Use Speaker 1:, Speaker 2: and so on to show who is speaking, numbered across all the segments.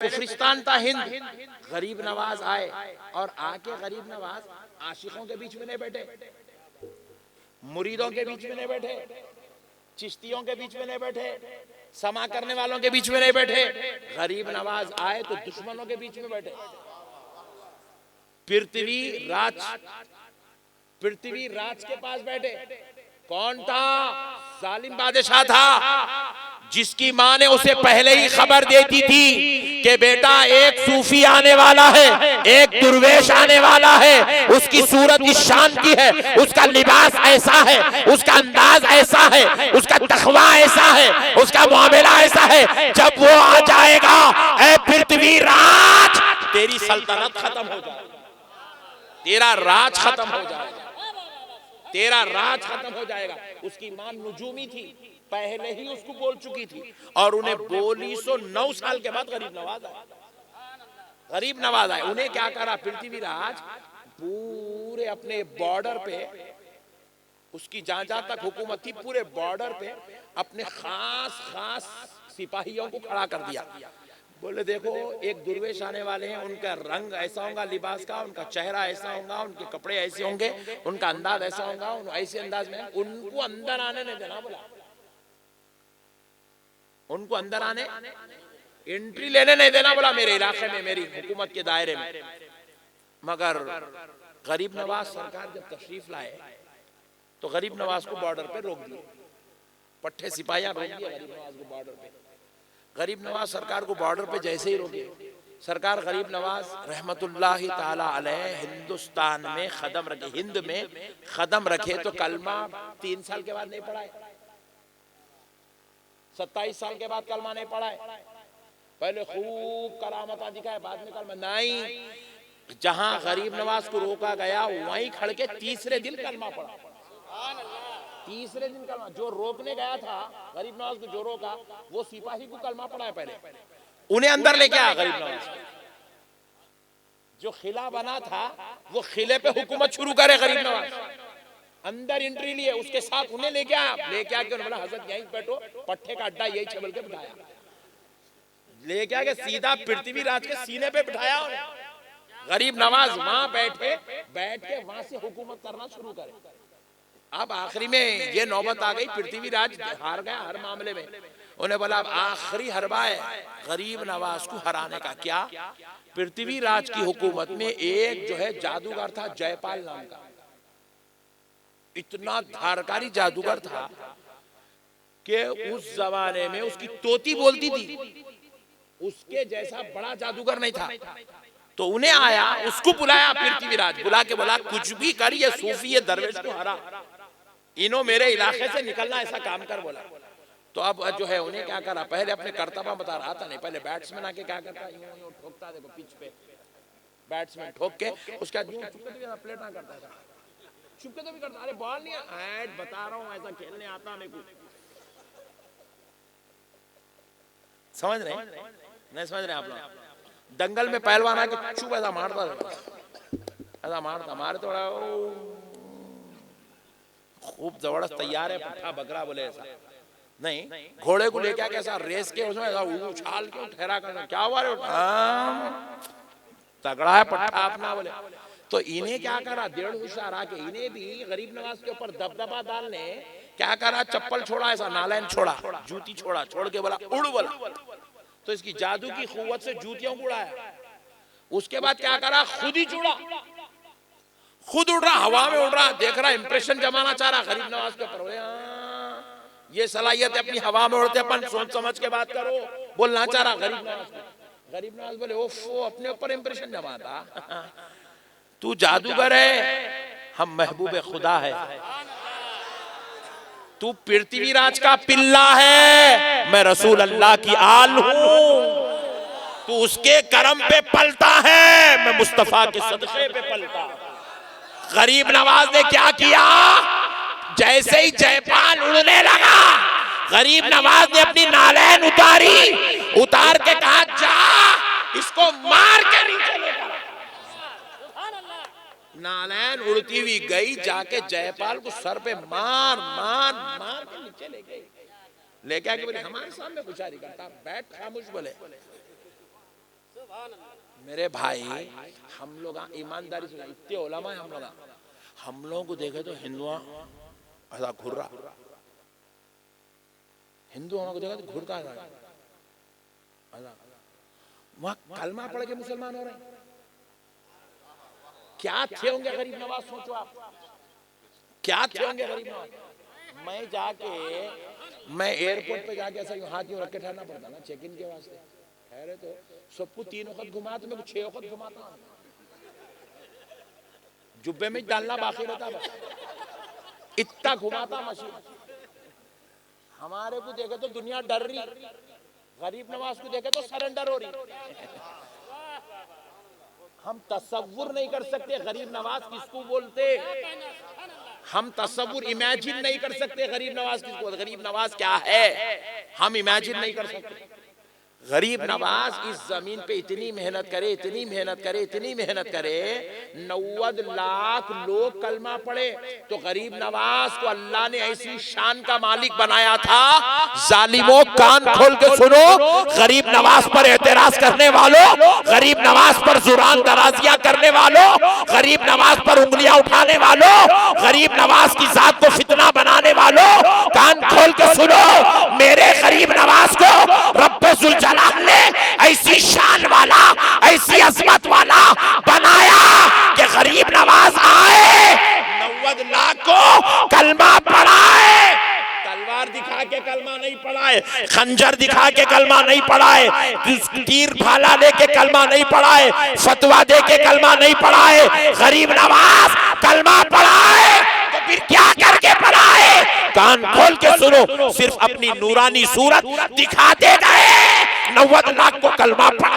Speaker 1: कुफरिस्तान था हिंद, गरीब नवाज आए और आके गरीब नवाज आशिकों के बीच में नहीं बैठे, मुरीदों के बीच में नहीं बैठे, चिश्तियों के बीच में नहीं बैठे, समा करने वालों के बीच में नहीं बैठे। गरीब नवाज आए तो दुश्मनों के बीच में बैठे। पृथ्वीराज के पास बैठे। कौन था? जालिम बादशाह था, जिसकी माँ ने उसे पहले ही खबर देती थी कि बेटा एक सूफी आने वाला है, एक दुर्वेश आने वाला है, उसकी सूरत इस शान की है, उसका लिबास ऐसा है, उसका अंदाज ऐसा है, उसका तखवा ऐसा है, उसका मामला ऐसा है। जब वो आ जाएगा, ऐ पृथ्वीराज, तेरी सल्तनत खत्म हो जाएगी, तेरा राज खत्म हो जाएगा, तेरा राज खत्म हो जाएगा। उसकी मां नुजूमी थी, पहले ही उसको बोल चुकी थी और उन्हें बोली। 9 साल के बाद गरीब नवाज आए। उन्हें क्या करा? पृथ्वीराज पूरे अपने बॉर्डर पे, उसकी जहां तक हुकूमत थी, पूरे बॉर्डर पे अपने खास सिपाहियों को खड़ा कर दिया। बोले देखो, एक दुर्वेश आने वाले हैं, उनका रंग ऐसा होगा लिबास का, उनका चेहरा ऐसा होगा, उनके कपड़े ऐसे होंगे, उनका अंदाज ऐसा होगा, ऐसे अंदाज में उनको अंदर आने नहीं देना। बोला उनको अंदर आने, एंट्री लेने नहीं देना, बोला मेरे इलाके में, मेरी हुकूमत के दायरे में। मगर गरीब नवाज सरकार जब तशरीफ लाए तो गरीब नवाज को बॉर्डर पे रोक दिए, पट्टे सिपाहियां रोक दिए गरीब नवाज को बॉर्डर पे। गरीब नवाज सरकार को बॉर्डर पे जैसे ही रोके, सरकार गरीब नवाज रहमतुल्लाहि ताला अलैह हिंदुस्तान में कदम रखे, हिंद में कदम रखे तो कलमा 3 साल के बाद नहीं पढ़ा है, 27 साल के बाद कलमा नहीं पढ़ा है। पहले खूब करामता दिखाए, बाद में कलमा नहीं। जहां गरीब नवाज को रोका गया वहीं खड़ के तीसरे दिन कलमा पढ़ा। तीसरे दिन कलमा, जो रोकने गया था गरीब नवाज को, जो रोका वो सिपाही को कलमा पढ़ा है पहले, उन्हें अंदर लेके आया गरीब नवाज। जो खिला बना था वो खिले पे हुकूमत शुरू करे गरीब नवाज, अंदर एंट्री लिए, उसके साथ उन्हें लेके आया। उन्होंने बोला हजरत यहीं बैठो, पट्टे का अड्डा यही छबल के बिठाया, लेके आके सीधा पृथ्वीराज के सीने पे बिठाया। गरीब नवाज वहां बैठ के वहां से हुकूमत करना शुरू करे। अब आखिरी में ये नौबत आ गई, पृथ्वीराज हार गया हर मामले में। उन्हें बोला अब आखिरी हरबा है गरीब नवाज को हराने का। क्या? पृथ्वीराज की हुकूमत में एक जो है जादूगर था, जयपाल नाम का, इतना धारकारी जादूगर था कि उस जमाने में उसकी तोती बोलती थी, उसके जैसा बड़ा जादूगर नहीं था। तो उन्हें आया, उसको बुलाया पृथ्वीराज, बुला के बोला कुछ भी कर, ये सूफी ये दरवेश को हरा, इन्हों मेरे इलाके से निकलना, ऐसा काम कर बोला। तो अब जो है उन्हें क्या करा, पहले अपने कर्तव्य बता रहा था नहीं, पहले बैट्समैन आके क्या करता, यूं ठोकता, देखो पिच पे बैट्समैन ठोक के उसका प्लेट ना करता था, चुपके तो भी करता, अरे बॉल नहीं ऐड बता रहा हूं, ऐसा खेलने आता मेरे को। समझ रहे नहीं? समझ रहे आप लोग? दंगल में पहलवान आके चुप ऐसा मारता, मारे तो खूब जबरदस्त तैयार है, पट्टा बकरा बोले ऐसा नहीं, घोड़े को लेके कैसा रेस के उसमें ऐसा उछाल के ठहरा कर, क्या हुआ रे, तगड़ा है पट्टा अपना बोले। तो इन्हें क्या करा, 1.5 होशियार आके इन्हें भी गरीब नवाज के ऊपर दबदबा डालने क्या करा, चप्पल छोड़ा, ऐसा नालैन छोड़ा, जूती छोड़ा, छोड़ के बोला उड़, बोला तो इसकी जादू की कुव्वत से जूतियों को उड़ाया। उसके बाद क्या करा, खुद ही जुड़ा, खुद उड़ रहा, हवा में उड़ रहा, देख रहा, इंप्रेशन जमाना चाह रहा गरीब नवाज के ऊपर। ये सलाहियत है अपनी हवा में उड़ते, अपन सोच समझ के बात करो, बोलना चाह रहा गरीब नवाज। गरीब नवाज बोले ओफो, अपने ऊपर इंप्रेशन जमाता, तू जादूगर है, हम महबूब खुदा है, तू पृथ्वीराज का पिल्ला है, मैं रसूल अल्लाह की आल हूं, तू उसके करम पे पलता है, मैं मुस्तफा के सदक़े पे पलता। गरीब नवाज ने क्या किया, जैसे ही जयपाल उड़ने लगा, गरीब नवाज ने अपनी नालैन उतारी, उतार के कहा जा इसको मार के नीचे लेकर। नालैन उड़ती हुई गई, जाके जयपाल को सर पे मार के नीचे ले गई, लेके आके बोले हमारे सामने पुजारी करता, बैठ खामोश बोले। मेरे भाई, हम लोग ईमानदारी से इतने उलमा है हम लोगों को देखे तो हिंदुआ ऐसा घुर रहा, हिंदू हम को देखा तो घुरता है, वहां कलमा पढ़ के मुसलमान हो रहे हैं। क्या थे होंगे गरीब नवाज, सोचो आप क्या थे होंगे गरीब नवाज। मैं एयरपोर्ट पे जाके ऐसा हाथ यूं रख के ठहरना पड़ता ना चेक इन के वास्ते, ठहरे तो सबको 3 वक्त घुमा, तो मैं 6 वक्त घुमाता हूं, जुब्बे में डालना बाकी रहता, बस इतना घुमाता मशीन। हमारे को देखे तो दुनिया डर रही, गरीब नवाज को देखे तो सरेंडर हो रही। हम तसव्वुर नहीं कर सकते गरीब नवाज किसको बोलते, हम तसव्वुर इमेजिन नहीं कर सकते गरीब नवाज किसको, गरीब नवाज क्या है हम इमेजिन नहीं कर सकते। गरीब नवाज इस जमीन पे इतनी मेहनत करे, इतनी मेहनत करे, इतनी मेहनत करे, 90 लाख लोग कलमा पढ़े, तो गरीब नवाज को अल्लाह ने ऐसी शान का मालिक बनाया था। जालिमों कान खोल के सुनो, गरीब नवाज पर एतराज करने वालों, गरीब नवाज पर जुरान दराजियां करने वालों, गरीब नवाज पर उंगलियां उठाने वालों, गरीब नवाज की जात को फितना बनाने वालों, कान खोल के सुनो, मेरे गरीब नवाज को रब्बे जुल जलाल ने ऐसी शान वाला, ऐसी अजमत वाला बनाया कि गरीब नवाज आए, 90 लाख को कलमा पढ़ाए, तलवार दिखा के कलमा नहीं पढ़ाए, खंजर दिखा के कलमा नहीं पढ़ाए, तीर भाला लेके कलमा नहीं पढ़ाए, फतवा दे के कलमा नहीं पढ़ाए, गरीब नवाज कलमा पढ़ाए तो फिर क्या करके पढ़ाए। कान खोल के सुनो, सिर्फ अपनी नूरानी सूरत दिखाते गए, 90 लाख को कलमा पढ़ा।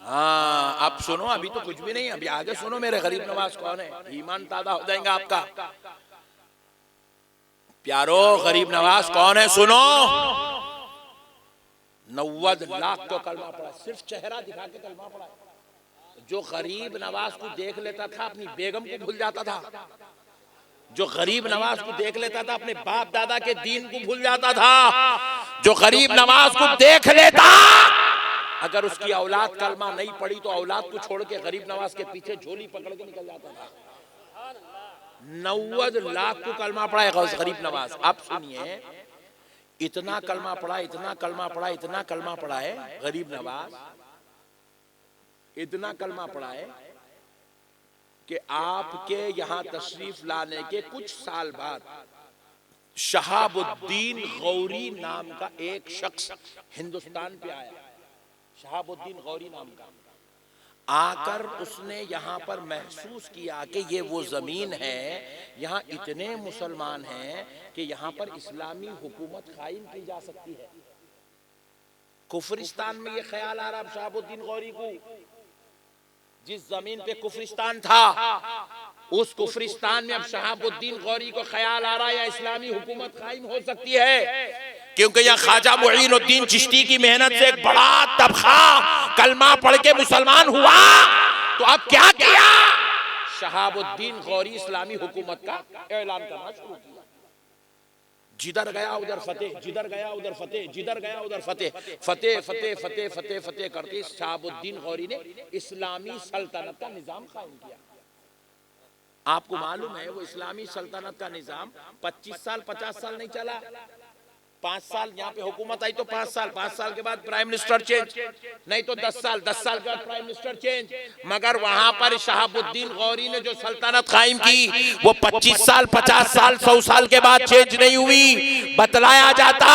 Speaker 1: हाँ, अब सुनो, अभी तो कुछ भी नहीं, अभी आगे सुनो मेरे गरीब नवाज कौन है, ईमान ताज़ा हो जाएगा आपका। प्यारो, गरीब नवाज कौन है सुनो, 90 लाख को कलमा पढ़ा, सिर्फ चेहरा दिखा के कलमा पढ़ा। जो गरीब नवाज को देख लेता था अपनी बेगम को भूल जाता था, जो गरीब नवाज को देख लेता था अपने बाप दादा के दीन को भूल जाता था, जो गरीब नवाज को देख लेता, अगर उसकी औलाद कलमा नहीं पड़ी तो औलाद को छोड़ के गरीब नवाज के पीछे झोली पकड़ के निकल जाता था। 90 लाख को कलमा पढ़ा है गरीब नवाज। अब सुनिए, इतना कलमा पढ़ा, इतना कलमा पढ़ा, इतना कलमा पढ़ा है गरीब नवाज, इतना कलमा पढ़ा है कि आपके यहां तशरीफ लाने के कुछ साल बाद शहाबुद्दीन गौरी नाम का एक शख्स हिंदुस्तान पे आया। शहाबुद्दीन गौरी नाम का आकर उसने यहाँ पर महसूस किया कि ये वो जमीन है, यहाँ इतने मुसलमान हैं कि यहाँ पर इस्लामी हुकूमत कायम की जा सकती है। कुफरिस्तान में ये ख्याल आ रहा शहाबुद्दीन गौरी को, जिस जमीन पे कुफरिस्तान था उस कुफरिस्तान में अब शहाबुद्दीन गौरी को ख्याल आ रहा है या इस्लामी हुकूमत कायम हो सकती है, क्योंकि यहाँ ख्वाजा मुईनुद्दीन चिश्ती की मेहनत से एक बड़ा तबका कलमा पढ़ के मुसलमान हुआ। तो अब क्या किया, शहाबुद्दीन गौरी इस्लामी हुकूमत का ऐलान करना शुरू किया। जिधर गया उधर फतेह, जिधर गया उधर फतेह, जिधर गया उधर फतेह, फतेह फतेह फतेह फतेह फतेह करते शहाबुद्दीन गौरी ने इस्लामी सल्तनत का निजाम कायम किया। आपको मालूम है वो इस्लामी सल्तनत का निजाम 25 साल 50 साल नहीं चला, 5 साल यहाँ पे हुकूमत आई तो 5 साल, 5 साल के बाद प्राइम मिनिस्टर चेंज, नहीं तो 10 साल, 10 साल के बाद प्राइम मिनिस्टर चेंज। मगर वहां पर शहाबुद्दीन गौरी ने जो सल्तनत कायम की वो 25 साल 50 साल 100 साल के बाद चेंज नहीं हुई। बतलाया जाता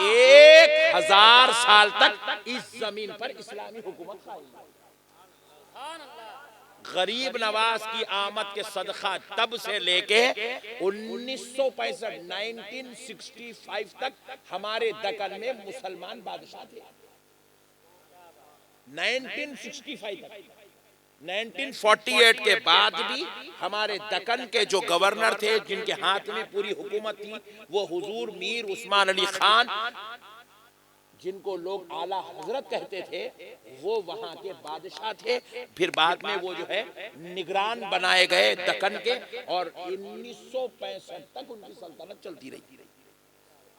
Speaker 1: 1000 साल तक इस जमीन पर इस्लामी हुकूमत कायम। गरीब नवाज की आमद के सदका तब से लेके 1965 1965 तक हमारे दक्कन में मुसलमान बादशाह थे। 1965 तक 1948 के बाद भी हमारे दक्कन के जो गवर्नर थे, जिनके हाथ में पूरी हुकूमत थी, वो हुजूर मीर उस्मान अली खान, जिनको लोग आला हजरत कहते थे, वो वहां के बादशाह थे। फिर बाद में वो जो है निगरान बनाए गए दक्कन के, और 1965 तक उनकी सल्तनत चलती रही।